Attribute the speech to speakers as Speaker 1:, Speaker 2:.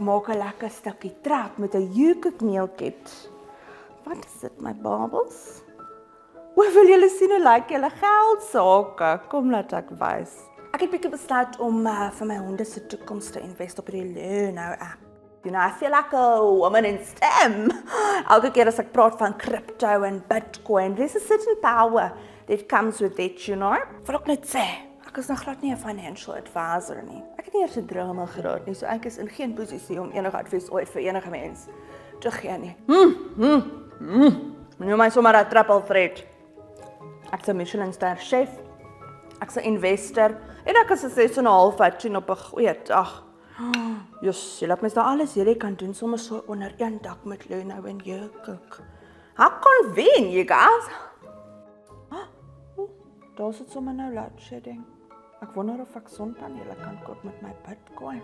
Speaker 1: maak 'n lekker stukkie trap met 'n UCOOK meelkit. Wat is dit, my babels? O, wil julle sien hoe lyk julle geldsake? Kom laat ek wys. Ek het bietjie besluit om vir my honde se toekoms te invest op die Luno app. You know, I feel like a woman in STEM. Elke keer as ek praat van crypto en Bitcoin, there's a certain power that comes with it, you know. Wil ek net sê, ek is nog glad nie 'n financial advisor nie. Ek het nie eers 'n drama geraad nie, so ek is in geen posisie om enige advies ooit vir enige mens te gee nie. Noem my sommer 'n triple threat. Ek's 'n Michelin-ster chef, ek's 'n investor en ek is 'n 6,5 uit 10 op 'n goeie dag. Jy's, jy laat mens daar alles hierdie kan doen sommer so onder een dak met Luno and UCOOK. How convenient, you guys. Daar sit sommer nou load shedding. Ek wonder of ek sonpanele kan koop met my Bitcoin.